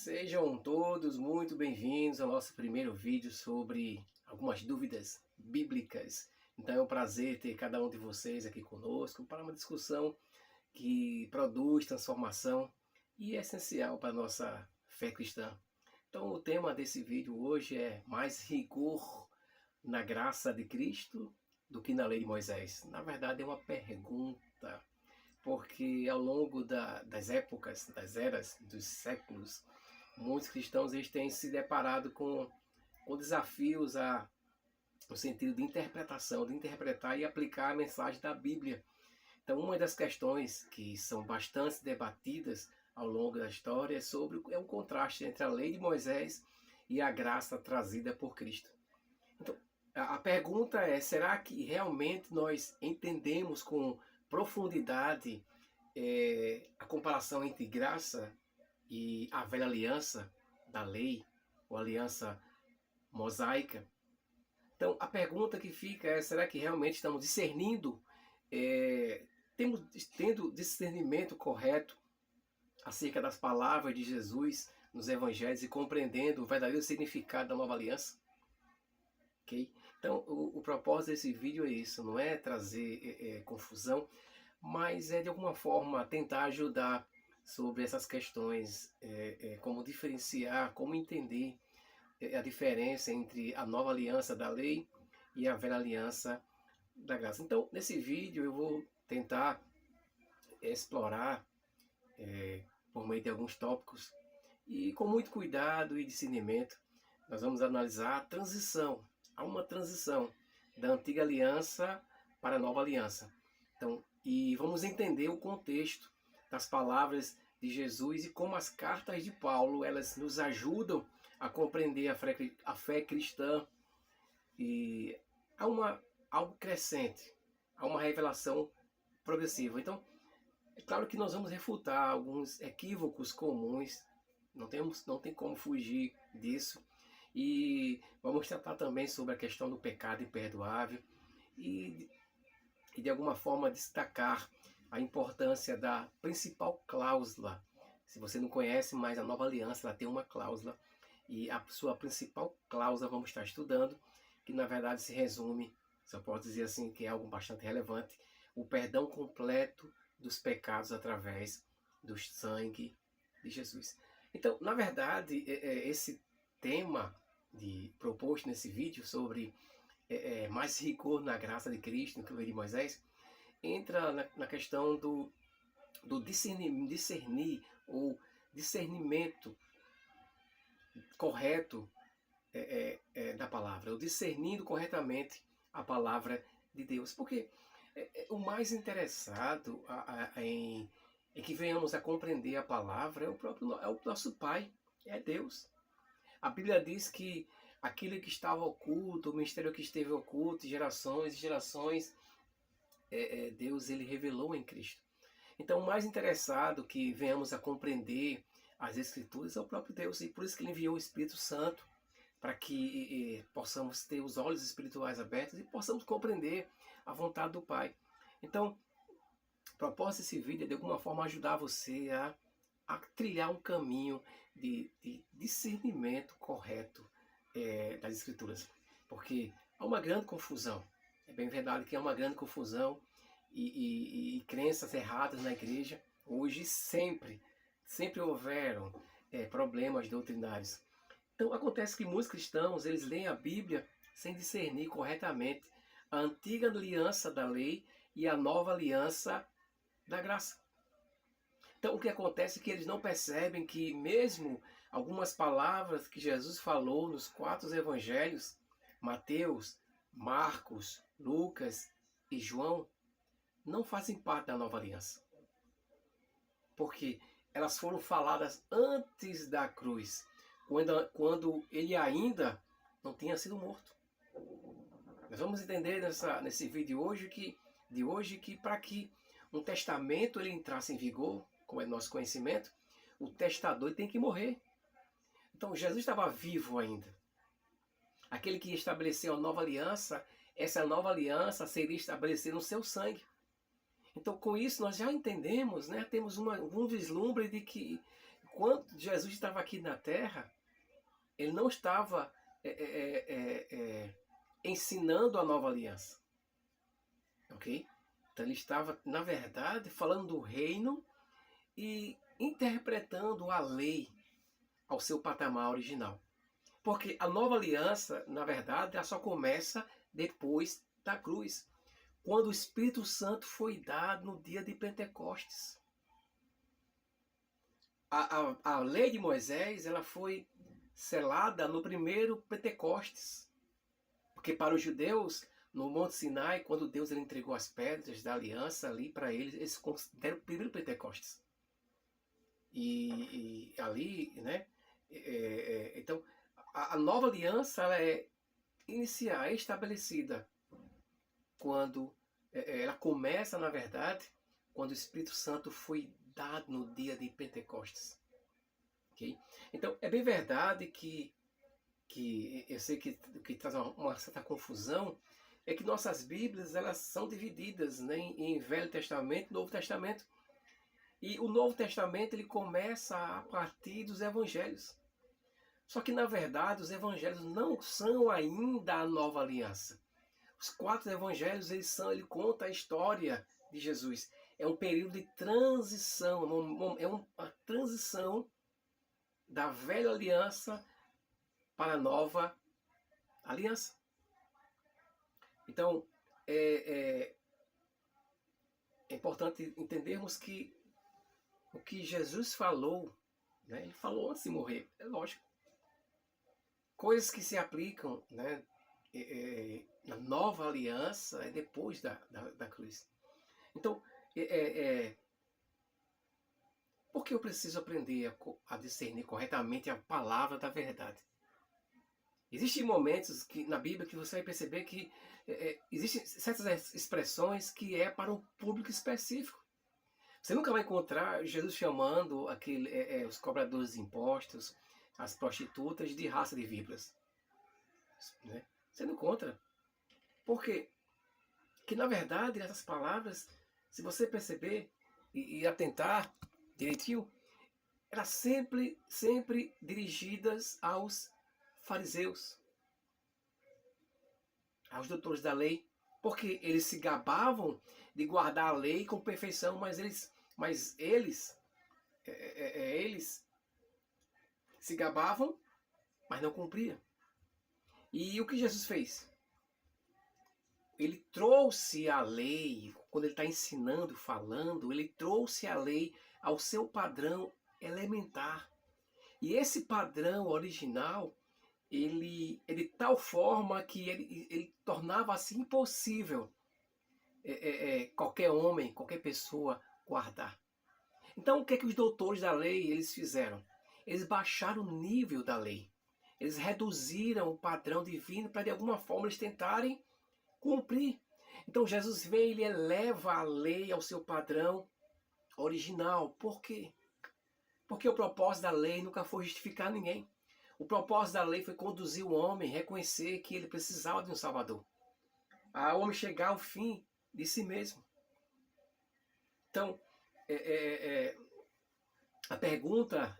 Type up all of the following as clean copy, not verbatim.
Sejam todos muito bem-vindos ao nosso primeiro vídeo sobre algumas dúvidas bíblicas. Então é um prazer ter cada um de vocês aqui conosco para uma discussão que produz transformação e é essencial para a nossa fé cristã. Então o tema desse vídeo hoje é mais rigor na graça de Cristo do que na lei de Moisés. Na verdade é uma pergunta, porque ao longo das épocas, das eras, dos séculos, muitos cristãos eles têm se deparado com desafios no sentido de interpretação, de interpretar e aplicar a mensagem da Bíblia. Então, uma das questões que são bastante debatidas ao longo da história é o contraste entre a lei de Moisés e a graça trazida por Cristo. Então, a pergunta é, será que realmente nós entendemos com profundidade a comparação entre graça e a velha aliança da lei, ou aliança mosaica? Então, a pergunta que fica é, será que realmente estamos discernindo, tendo discernimento correto acerca das palavras de Jesus nos evangelhos e compreendendo o verdadeiro significado da nova aliança? Okay? Então, o propósito desse vídeo é isso, não é trazer confusão, mas é de alguma forma tentar ajudar sobre essas questões, como diferenciar, como entender a diferença entre a nova aliança da lei e a velha aliança da graça. Então, nesse vídeo eu vou tentar explorar por meio de alguns tópicos e com muito cuidado e discernimento nós vamos analisar a transição. Há uma transição da antiga aliança para a nova aliança. Então, e vamos entender o contexto das palavras de Jesus e como as cartas de Paulo elas nos ajudam a compreender a fé cristã. E há algo crescente, há uma revelação progressiva. Então, é claro que nós vamos refutar alguns equívocos comuns, não tem como fugir disso. E vamos tratar também sobre a questão do pecado imperdoável e de alguma forma destacar a importância da principal cláusula. Se você não conhece, mas a nova aliança ela tem uma cláusula, e a sua principal cláusula vamos estar estudando, que na verdade se resume, se eu posso dizer assim, que é algo bastante relevante, o perdão completo dos pecados através do sangue de Jesus. Então, na verdade, esse tema proposto nesse vídeo sobre mais rigor na graça de Cristo do que a lei de Moisés, entra na questão do discernir ou discernimento correto da palavra, ou discernindo corretamente a palavra de Deus. Porque o mais interessado em que venhamos a compreender a palavra é o nosso Pai, é Deus. A Bíblia diz que aquilo que estava oculto, o mistério que esteve oculto, gerações e gerações, Deus ele revelou em Cristo. Então, o mais interessado que venhamos a compreender as Escrituras é o próprio Deus, e por isso que ele enviou o Espírito Santo, para que possamos ter os olhos espirituais abertos e possamos compreender a vontade do Pai. Então, o propósito desse vídeo é de alguma forma ajudar você a trilhar um caminho de discernimento correto das Escrituras. Porque há uma grande confusão. É bem verdade que há uma grande confusão e crenças erradas na igreja. Hoje sempre houveram problemas doutrinários. Então acontece que muitos cristãos eles leem a Bíblia sem discernir corretamente a antiga aliança da lei e a nova aliança da graça. Então o que acontece é que eles não percebem que mesmo algumas palavras que Jesus falou nos 4 evangelhos, Mateus, Marcos, Lucas e João, não fazem parte da nova aliança. Porque elas foram faladas antes da cruz, quando ele ainda não tinha sido morto. Nós vamos entender nesse vídeo de hoje que para que um testamento ele entrasse em vigor, como é nosso conhecimento, o testador tem que morrer. Então Jesus estava vivo ainda. Aquele que estabeleceu a nova aliança, essa nova aliança seria estabelecida no seu sangue. Então com isso nós já entendemos, temos um vislumbre de que quando Jesus estava aqui na Terra, ele não estava ensinando a nova aliança, ok? Então ele estava, na verdade, falando do reino e interpretando a lei ao seu patamar original. Porque a nova aliança, na verdade, ela só começa depois da cruz, quando o Espírito Santo foi dado no dia de Pentecostes. A lei de Moisés, ela foi selada no primeiro Pentecostes. Porque para os judeus, no Monte Sinai, quando Deus ele entregou as pedras da aliança ali para eles, eles consideram o primeiro Pentecostes. E ali, né? Então, a nova aliança ela é iniciar, é estabelecida quando ela começa, na verdade, quando o Espírito Santo foi dado no dia de Pentecostes. Okay? Então, é bem verdade que eu sei que traz uma certa confusão, é que nossas Bíblias elas são divididas, né, em Velho Testamento e Novo Testamento. E o Novo Testamento ele começa a partir dos Evangelhos. Só que, na verdade, os Evangelhos não são ainda a nova aliança. Os 4 Evangelhos ele conta a história de Jesus. É um período de transição, é uma transição da velha aliança para a nova aliança. Então, é importante entendermos que o que Jesus falou, né, ele falou antes de morrer, é lógico. Coisas que se aplicam, né, na nova aliança é depois da cruz. Então, por que eu preciso aprender a discernir corretamente a palavra da verdade? Existem momentos na Bíblia que você vai perceber que existem certas expressões que é para um público específico. Você nunca vai encontrar Jesus chamando os cobradores de impostos, as prostitutas de raça de víboras. Né? Você não encontra. Por quê? Porque, na verdade, essas palavras, se você perceber e atentar direitinho, elas sempre dirigidas aos fariseus, aos doutores da lei, porque eles se gabavam de guardar a lei com perfeição, mas eles se gabavam, mas não cumpriam. E o que Jesus fez? Ele trouxe a lei, quando ele está ensinando, falando, ele trouxe a lei ao seu padrão elementar. E esse padrão original, ele de tal forma que ele tornava assim impossível qualquer homem, qualquer pessoa guardar. Então, o que é que os doutores da lei eles fizeram? Eles baixaram o nível da lei. Eles reduziram o padrão divino para, de alguma forma, eles tentarem cumprir. Então, Jesus vem e ele eleva a lei ao seu padrão original. Por quê? Porque o propósito da lei nunca foi justificar ninguém. O propósito da lei foi conduzir o homem a reconhecer que ele precisava de um Salvador. A homem chegar ao fim de si mesmo. Então, a pergunta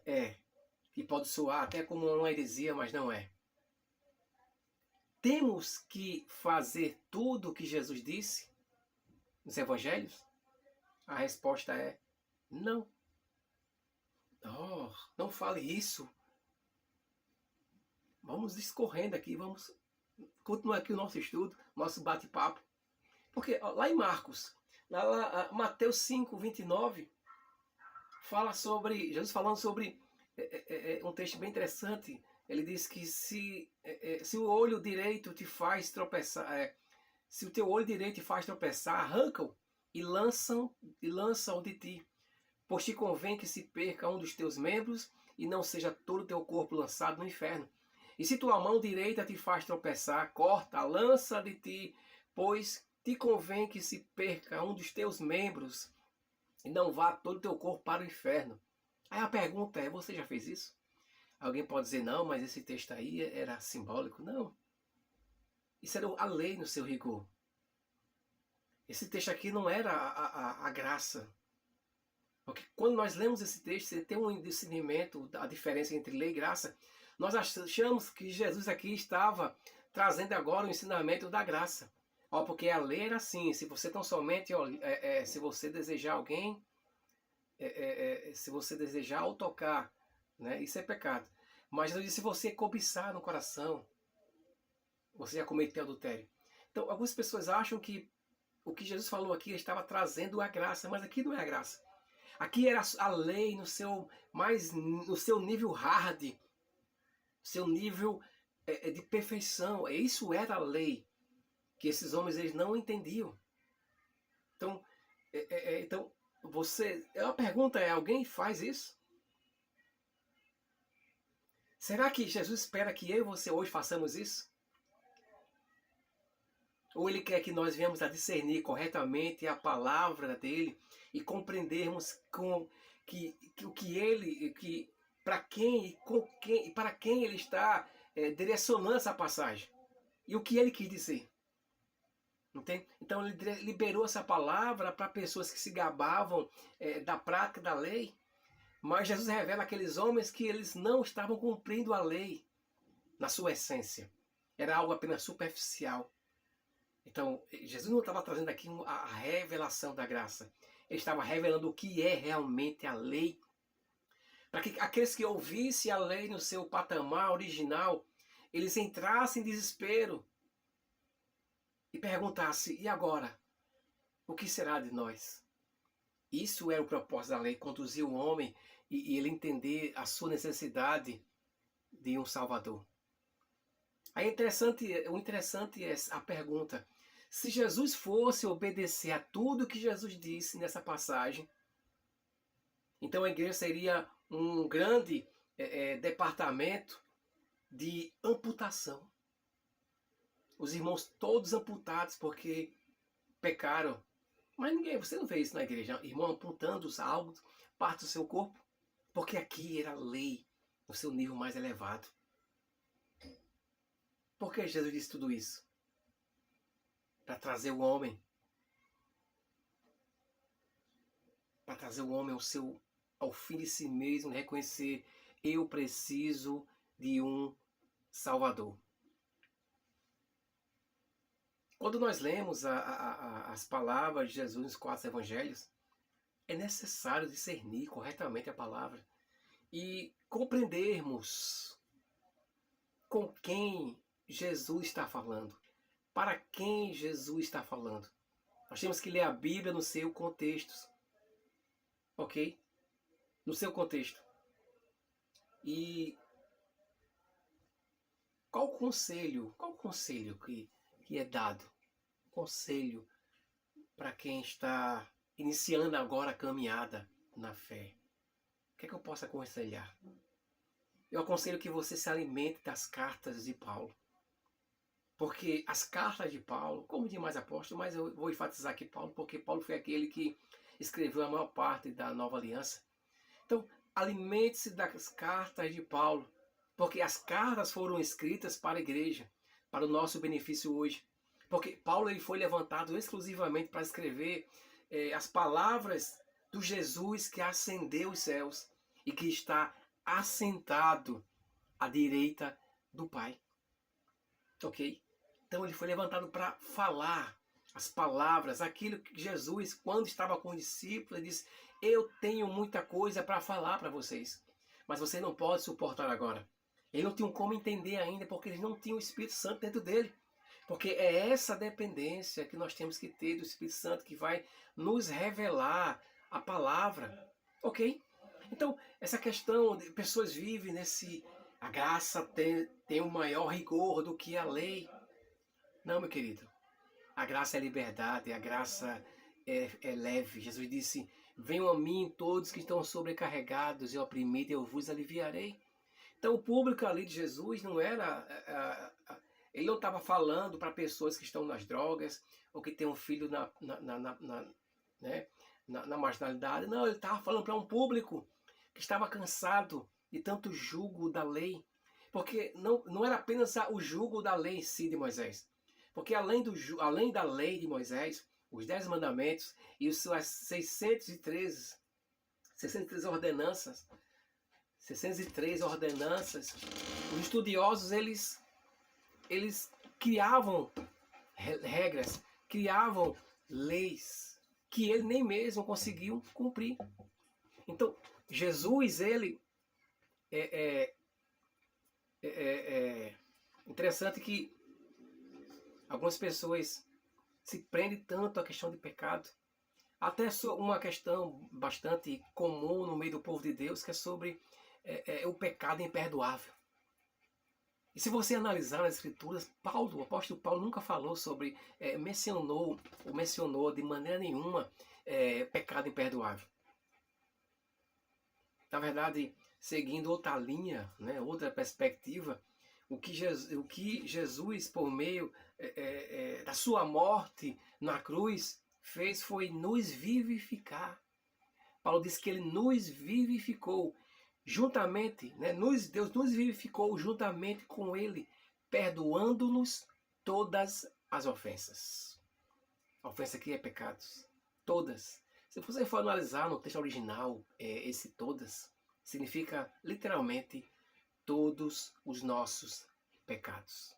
que pode soar até como uma heresia, mas não é. Temos que fazer tudo o que Jesus disse nos evangelhos? A resposta é não. Oh, não fale isso. Vamos discorrendo aqui, vamos continuar aqui o nosso estudo, nosso bate-papo. Porque lá em Marcos, Mateus 5, 29, fala sobre, Jesus falando sobre um texto bem interessante. Ele diz que se o olho direito te faz tropeçar, se o teu olho direito te faz tropeçar, arranca-o e lança-o de ti. Pois te convém que se perca um dos teus membros e não seja todo o teu corpo lançado no inferno. E se tua mão direita te faz tropeçar, corta, lança de ti, pois te convém que se perca um dos teus membros e não vá todo o teu corpo para o inferno. Aí a pergunta é, você já fez isso? Alguém pode dizer, não, mas esse texto aí era simbólico. Não. Isso era a lei no seu rigor. Esse texto aqui não era a graça. Porque quando nós lemos esse texto, você tem um discernimento da diferença entre lei e graça. Nós achamos que Jesus aqui estava trazendo agora o ensinamento da graça. Ó, porque a lei era assim, se você tão somente, se você desejar alguém, se você desejar ou tocar, né, isso é pecado. Mas Jesus disse, se você cobiçar no coração, você já cometeu adultério. Então, algumas pessoas acham que o que Jesus falou aqui ele estava trazendo a graça, mas aqui não é a graça. Aqui era a lei no seu nível hard, seu nível de perfeição. Isso era a lei que esses homens eles não entendiam. Então, então a pergunta é: alguém faz isso? Será que Jesus espera que eu e você hoje façamos isso? Ou ele quer que nós venhamos a discernir corretamente a palavra dele e compreendermos o que ele, para quem e com quem, para quem ele está direcionando essa passagem e o que ele quis dizer. Entende? Então ele liberou essa palavra para pessoas que se gabavam da prática da lei, mas Jesus revela àqueles homens que eles não estavam cumprindo a lei na sua essência. Era algo apenas superficial. Então, Jesus não estava trazendo aqui a revelação da graça. Ele estava revelando o que é realmente a lei. Para que aqueles que ouvissem a lei no seu patamar original, eles entrassem em desespero e perguntassem, e agora? O que será de nós? Isso era o propósito da lei, conduzir o homem e ele entender a sua necessidade de um Salvador. Aí o interessante é a pergunta: se Jesus fosse obedecer a tudo que Jesus disse nessa passagem, então a igreja seria um grande departamento de amputação. Os irmãos todos amputados porque pecaram. Mas você não vê isso na igreja, irmão amputando algo, parte do seu corpo, porque aqui era lei, no seu nível mais elevado. Por que Jesus disse tudo isso? Para trazer o homem. Para trazer o homem ao fim de si mesmo, reconhecer, eu preciso de um Salvador. Quando nós lemos as palavras de Jesus nos 4 evangelhos, é necessário discernir corretamente a palavra e compreendermos com quem Jesus está falando, para quem Jesus está falando. Nós temos que ler a Bíblia no seu contexto, ok? No seu contexto. E qual o conselho que é dado? Conselho para quem está iniciando agora a caminhada na fé. O que é que eu posso aconselhar? Eu aconselho que você se alimente das cartas de Paulo. Porque as cartas de Paulo, como demais apóstolos, mas eu vou enfatizar aqui Paulo, porque Paulo foi aquele que escreveu a maior parte da Nova Aliança. Então, alimente-se das cartas de Paulo, porque as cartas foram escritas para a igreja, para o nosso benefício hoje. Porque Paulo ele foi levantado exclusivamente para escrever as palavras do Jesus que ascendeu os céus e que está assentado à direita do Pai. Ok? Então ele foi levantado para falar as palavras, aquilo que Jesus, quando estava com os discípulos, disse: eu tenho muita coisa para falar para vocês, mas vocês não podem suportar agora. Eles não tinham como entender ainda, porque eles não tinham o Espírito Santo dentro dele. Porque é essa dependência que nós temos que ter do Espírito Santo, que vai nos revelar a palavra. Ok? Então, essa questão de pessoas vivem a graça tem um maior rigor do que a lei. Não, meu querido. A graça é liberdade, a graça é leve. Jesus disse: venham a mim todos que estão sobrecarregados e oprimidos, eu vos aliviarei. Então o público ali de Jesus não era... ele não estava falando para pessoas que estão nas drogas ou que têm um filho na marginalidade. Não, ele estava falando para um público que estava cansado de tanto jugo da lei. Porque não era apenas o jugo da lei em si de Moisés. Porque além da lei de Moisés, os 10 mandamentos e os seus 613 603 ordenanças. 603 ordenanças. Os estudiosos, eles criavam regras, criavam leis que ele nem mesmo conseguiu cumprir. Então, Jesus, ele é interessante que algumas pessoas se prendem tanto à questão de pecado, até uma questão bastante comum no meio do povo de Deus, que é sobre o pecado imperdoável. E se você analisar nas Escrituras, o apóstolo Paulo nunca falou sobre, mencionou de maneira nenhuma pecado imperdoável. Na verdade, seguindo outra linha, né, outra perspectiva, o que Jesus, por meio da sua morte na cruz, fez foi nos vivificar. Paulo diz que ele nos vivificou juntamente, né? Deus nos vivificou juntamente com ele, perdoando-nos todas as ofensas. A ofensa aqui é pecados. Todas. Se você for analisar no texto original, esse todas significa literalmente todos os nossos pecados.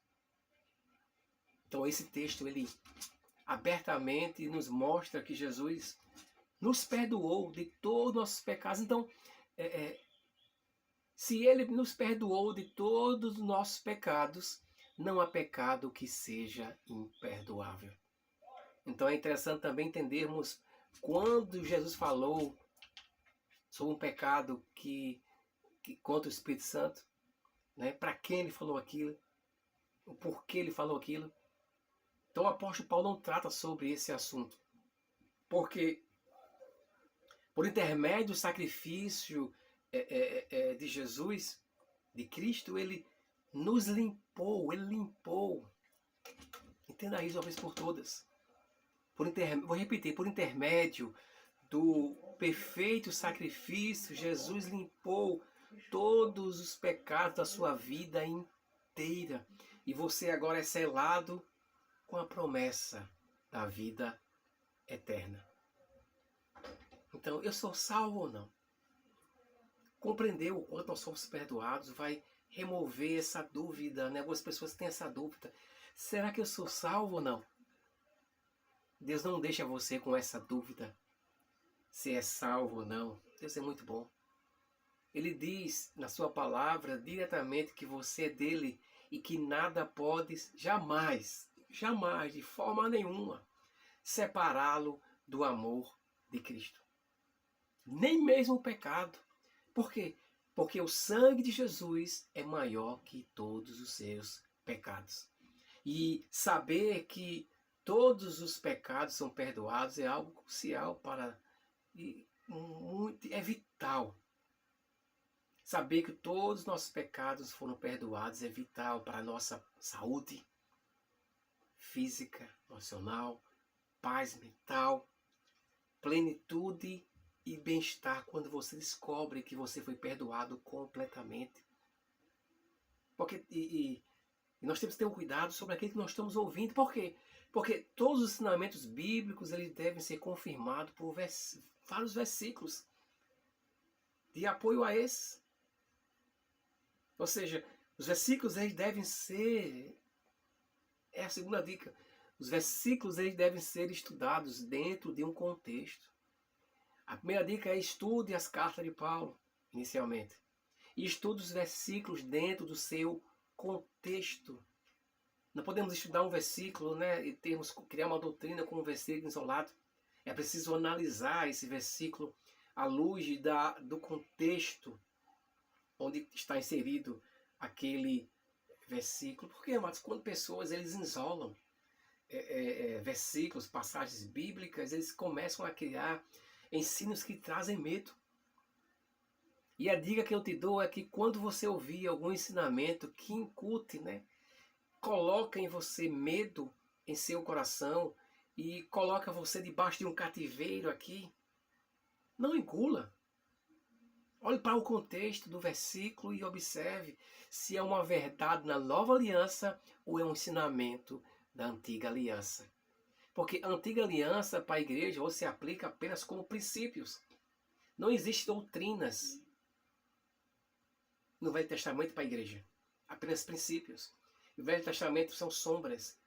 Então esse texto, ele abertamente nos mostra que Jesus nos perdoou de todos os nossos pecados. Então, se ele nos perdoou de todos os nossos pecados, não há pecado que seja imperdoável. Então é interessante também entendermos quando Jesus falou sobre um pecado que contra o Espírito Santo, né? Para quem ele falou aquilo, o porquê ele falou aquilo. Então o apóstolo Paulo não trata sobre esse assunto, porque por intermédio do sacrifício de Jesus, de Cristo, ele nos limpou, ele limpou. Entenda isso uma vez por todas. Vou repetir, por intermédio do perfeito sacrifício, Jesus limpou todos os pecados da sua vida inteira. E você agora é selado com a promessa da vida eterna. Então, eu sou salvo ou não? Compreender o quanto nós somos perdoados vai remover essa dúvida, né? Algumas pessoas têm essa dúvida. Será que eu sou salvo ou não? Deus não deixa você com essa dúvida se é salvo ou não. Deus é muito bom. Ele diz na sua palavra diretamente que você é dele e que nada pode jamais, de forma nenhuma, separá-lo do amor de Cristo. Nem mesmo o pecado. Por quê? Porque o sangue de Jesus é maior que todos os seus pecados. E saber que todos os pecados são perdoados é algo crucial é vital. Saber que todos os nossos pecados foram perdoados é vital para a nossa saúde física, emocional, paz mental, plenitude e bem-estar quando você descobre que você foi perdoado completamente. Porque nós temos que ter um cuidado sobre aquilo que nós estamos ouvindo. Por quê? Porque todos os ensinamentos bíblicos eles devem ser confirmados por vários versículos de apoio a esses. Ou seja, os versículos eles devem ser... É a segunda dica. Os versículos eles devem ser estudados dentro de um contexto. A primeira dica é estude as cartas de Paulo, inicialmente. E estude os versículos dentro do seu contexto. Não podemos estudar um versículo, né, e criar uma doutrina com um versículo isolado. É preciso analisar esse versículo à luz do contexto onde está inserido aquele versículo. Porque, amados, quando pessoas eles isolam versículos, passagens bíblicas, eles começam a criar ensinos que trazem medo. E a dica que eu te dou é que quando você ouvir algum ensinamento que incute, né, coloca em você medo em seu coração e coloca você debaixo de um cativeiro aqui, não engula. Olhe para o contexto do versículo e observe se é uma verdade na nova aliança ou é um ensinamento da antiga aliança. Porque a antiga aliança para a igreja ou se aplica apenas como princípios. Não existem doutrinas no Velho Testamento para a igreja. Apenas princípios. O Velho Testamento são sombras.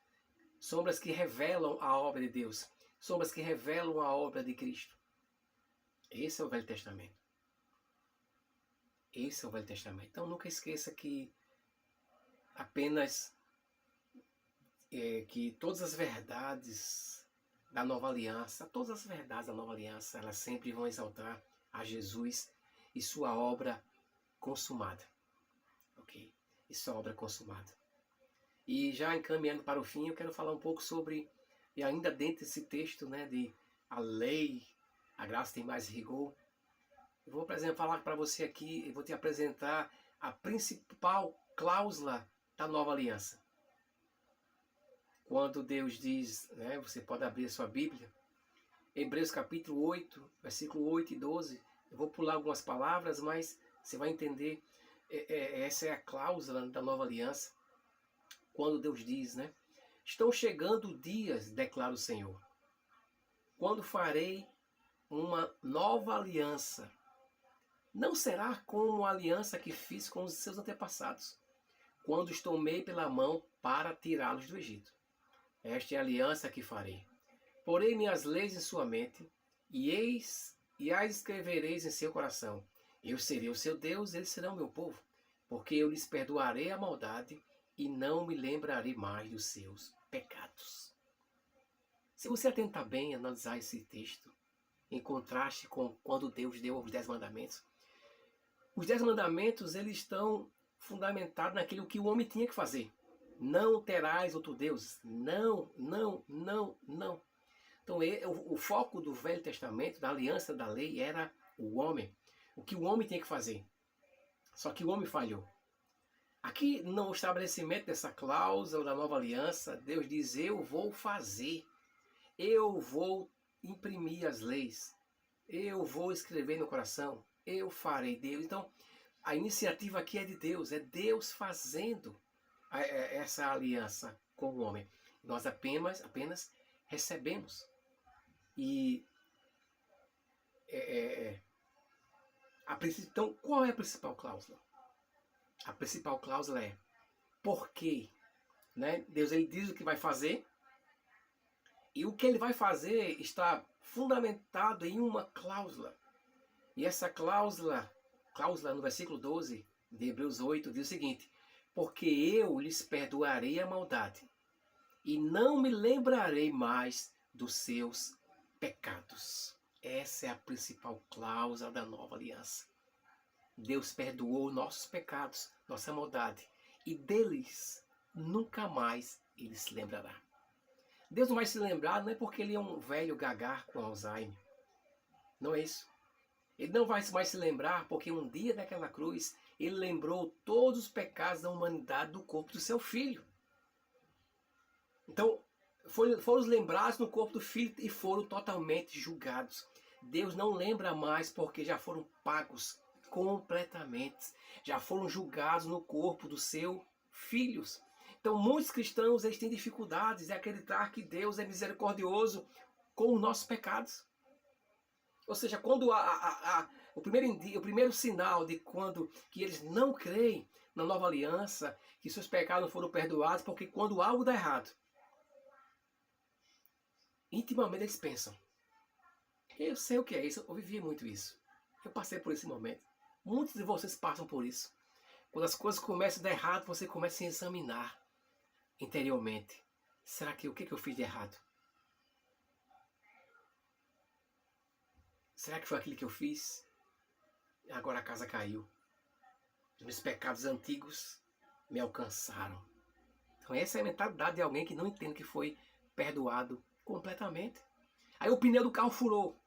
Sombras que revelam a obra de Deus. Sombras que revelam a obra de Cristo. Esse é o Velho Testamento. Esse é o Velho Testamento. Então nunca esqueça que apenas que todas as verdades da Nova Aliança, todas as verdades da Nova Aliança, elas sempre vão exaltar a Jesus e sua obra consumada. Ok? E sua obra consumada. E já encaminhando para o fim, eu quero falar um pouco sobre, e ainda dentro desse texto, né, de a lei, a graça tem mais rigor. Eu vou, por exemplo, falar para você aqui, eu vou te apresentar a principal cláusula da Nova Aliança. Quando Deus diz, né, você pode abrir a sua Bíblia, Hebreus capítulo 8, versículo 8 e 12, eu vou pular algumas palavras, mas você vai entender, essa é a cláusula da Nova Aliança, quando Deus diz, né, estão chegando dias, declara o Senhor, quando farei uma nova aliança. Não será como a aliança que fiz com os seus antepassados, quando os tomei pela mão para tirá-los do Egito. Esta é a aliança que farei. Porei minhas leis em sua mente, e as escrevereis em seu coração. Eu serei o seu Deus, eles serão meu povo, porque eu lhes perdoarei a maldade e não me lembrarei mais dos seus pecados. Se você atentar bem, analisar esse texto, em contraste com quando Deus deu os 10 mandamentos, os 10 mandamentos eles estão fundamentados naquilo que o homem tinha que fazer. Não terás outro Deus. Não, não, não, não. Então o foco do Velho Testamento, da aliança da lei, era o homem. O que o homem tinha que fazer. Só que o homem falhou. Aqui no estabelecimento dessa cláusula da nova aliança, Deus diz, eu vou fazer. Eu vou imprimir as leis. Eu vou escrever no coração. Eu farei Deus. Então, a iniciativa aqui é de Deus. É Deus fazendo essa aliança com o homem. Nós apenas recebemos. E então, qual é a principal cláusula? A principal cláusula é por quê? Né? Deus ele diz o que vai fazer, e o que ele vai fazer está fundamentado em uma cláusula. E essa cláusula no versículo 12 de Hebreus 8, diz o seguinte: porque eu lhes perdoarei a maldade, e não me lembrarei mais dos seus pecados. Essa é a principal cláusula da nova aliança. Deus perdoou nossos pecados, nossa maldade, e deles nunca mais ele se lembrará. Deus não vai se lembrar, não é porque ele é um velho gagar com Alzheimer. Não é isso. Ele não vai mais se lembrar porque um dia daquela cruz ele lembrou todos os pecados da humanidade do corpo do seu filho. Então, foram lembrados no corpo do filho e foram totalmente julgados. Deus não lembra mais porque já foram pagos completamente. Já foram julgados no corpo dos seus filhos. Então, muitos cristãos eles têm dificuldades em acreditar que Deus é misericordioso com os nossos pecados. Ou seja, quando o primeiro sinal de quando que eles não creem na nova aliança, que seus pecados não foram perdoados, porque quando algo dá errado, intimamente eles pensam, eu sei o que é isso, eu vivi muito isso. Eu passei por esse momento. Muitos de vocês passam por isso. Quando as coisas começam a dar errado, você começa a se examinar interiormente. Será que o que eu fiz de errado? Será que foi aquilo que eu fiz? Agora a casa caiu. Os meus pecados antigos me alcançaram. Então essa é a mentalidade de alguém que não entende que foi perdoado completamente. Aí o pneu do carro furou.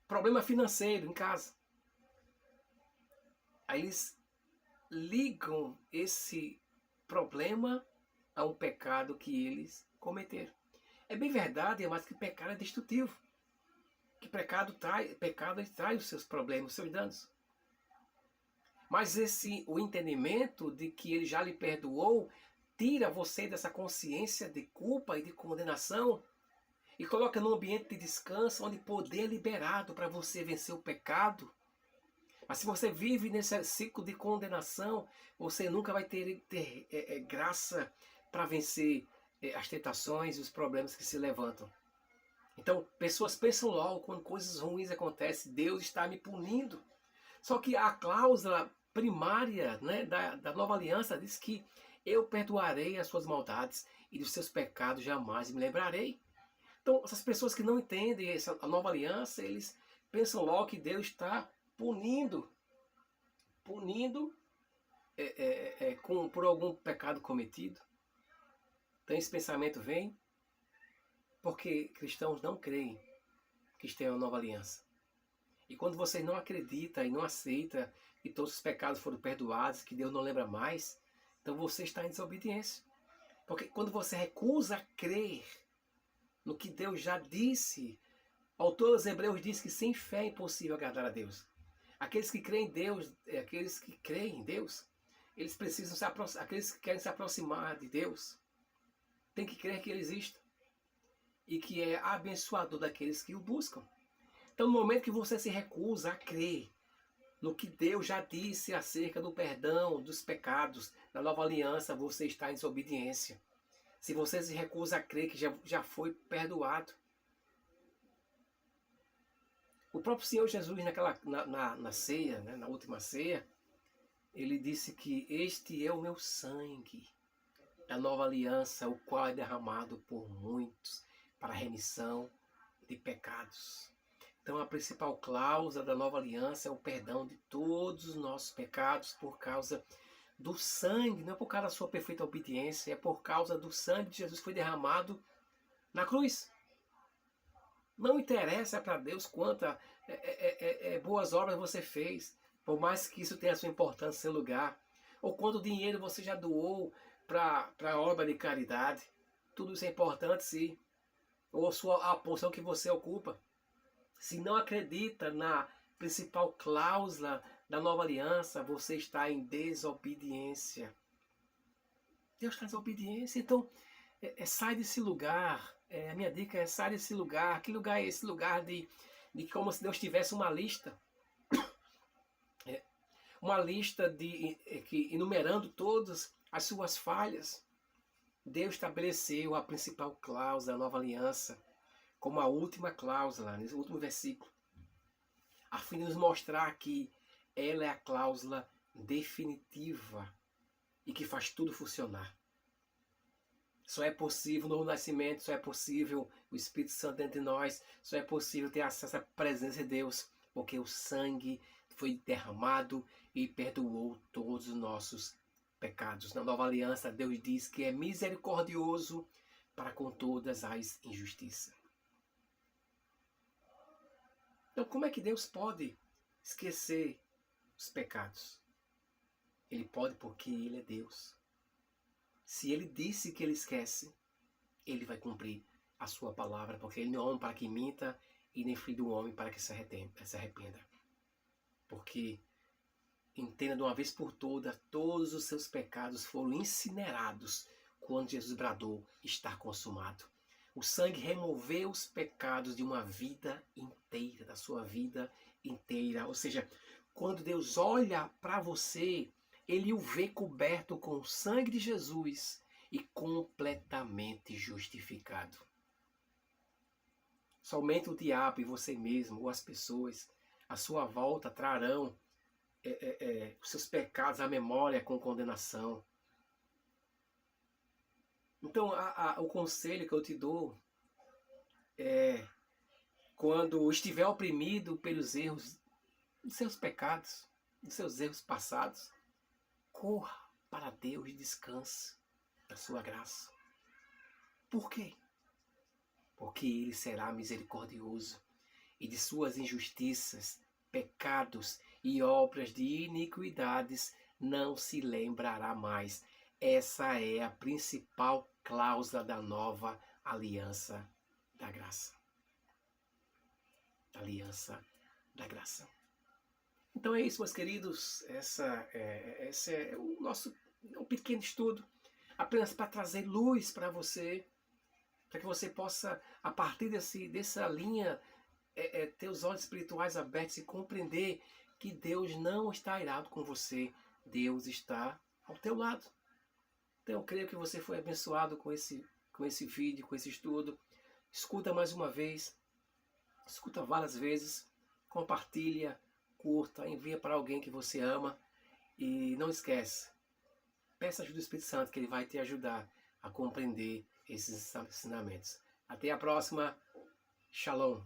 Problema financeiro em casa. Aí eles ligam esse problema a um pecado que eles cometeram. É bem verdade, mas que pecado é destrutivo. Que pecado traz os seus problemas, os seus danos. Mas o entendimento de que ele já lhe perdoou tira você dessa consciência de culpa e de condenação e coloca num ambiente de descanso onde poder é liberado para você vencer o pecado. Mas se você vive nesse ciclo de condenação, você nunca vai ter graça para vencer as tentações e os problemas que se levantam. Então, pessoas pensam logo, quando coisas ruins acontecem, Deus está me punindo. Só que a cláusula primária, né, da nova aliança diz que eu perdoarei as suas maldades e dos seus pecados jamais me lembrarei. Então, essas pessoas que não entendem a nova aliança, eles pensam logo que Deus está punindo por algum pecado cometido. Então esse pensamento vem porque cristãos não creem que isto é uma nova aliança. E quando você não acredita e não aceita que todos os pecados foram perdoados, que Deus não lembra mais, então você está em desobediência. Porque quando você recusa crer no que Deus já disse, o autor dos Hebreus diz que sem fé é impossível agradar a Deus. Aqueles que creem em Deus, eles precisam aqueles que querem se aproximar de Deus, têm que crer que Ele existe e que é abençoador daqueles que o buscam. Então, no momento que você se recusa a crer no que Deus já disse acerca do perdão dos pecados, da nova aliança, você está em desobediência. Se você se recusa a crer que já foi perdoado. O próprio Senhor Jesus, na ceia, né, na última ceia, ele disse que este é o meu sangue da nova aliança, o qual é derramado por muitos para a remissão de pecados. Então a principal cláusula da nova aliança é o perdão de todos os nossos pecados por causa do sangue, não é por causa da sua perfeita obediência, é por causa do sangue de Jesus que foi derramado na cruz. Não interessa para Deus quantas boas obras você fez, por mais que isso tenha sua importância, seu lugar, ou quanto dinheiro você já doou para a obra de caridade. Tudo isso é importante, sim. Ou a posição que você ocupa. Se não acredita na principal cláusula da nova aliança, você está em desobediência. Deus está em desobediência, então sai desse lugar. A minha dica é sai desse lugar. Que lugar é esse? Lugar de como se Deus tivesse uma lista. Uma lista enumerando todas as suas falhas. Deus estabeleceu a principal cláusula da nova aliança como a última cláusula, nesse último versículo, a fim de nos mostrar que ela é a cláusula definitiva e que faz tudo funcionar. Só é possível o novo nascimento, só é possível o Espírito Santo dentro de nós, só é possível ter acesso à presença de Deus, porque o sangue foi derramado e perdoou todos os nossos pecados. Na nova aliança, Deus diz que é misericordioso para com todas as injustiças. Então, como é que Deus pode esquecer os pecados? Ele pode porque Ele é Deus. Se Ele disse que Ele esquece, Ele vai cumprir a sua palavra, porque Ele não é homem para que minta e nem filho do homem para que se arrependa. Porque, entenda de uma vez por todas, todos os seus pecados foram incinerados quando Jesus bradou, está consumado. O sangue removeu os pecados de uma vida inteira, da sua vida inteira. Ou seja, quando Deus olha para você, Ele o vê coberto com o sangue de Jesus e completamente justificado. Somente o diabo e você mesmo, ou as pessoas à sua volta, trarão os seus pecados à memória com condenação. Então, o conselho que eu te dou é, quando estiver oprimido pelos erros dos seus pecados, dos seus erros passados, corra para Deus e descanse da sua graça. Por quê? Porque Ele será misericordioso e de suas injustiças, pecados e obras de iniquidades não se lembrará mais. Essa é a principal cláusula da nova aliança da graça. Aliança da graça. Então é isso, meus queridos. Esse é o nosso um pequeno estudo, apenas para trazer luz para você, para que você possa, a partir dessa linha, ter os olhos espirituais abertos e compreender que Deus não está irado com você, Deus está ao teu lado. Então eu creio que você foi abençoado com esse vídeo, com esse estudo. Escuta mais uma vez, escuta várias vezes, compartilha, curta, envia para alguém que você ama e não esquece, peça ajuda do Espírito Santo que ele vai te ajudar a compreender esses ensinamentos. Até a próxima. Shalom.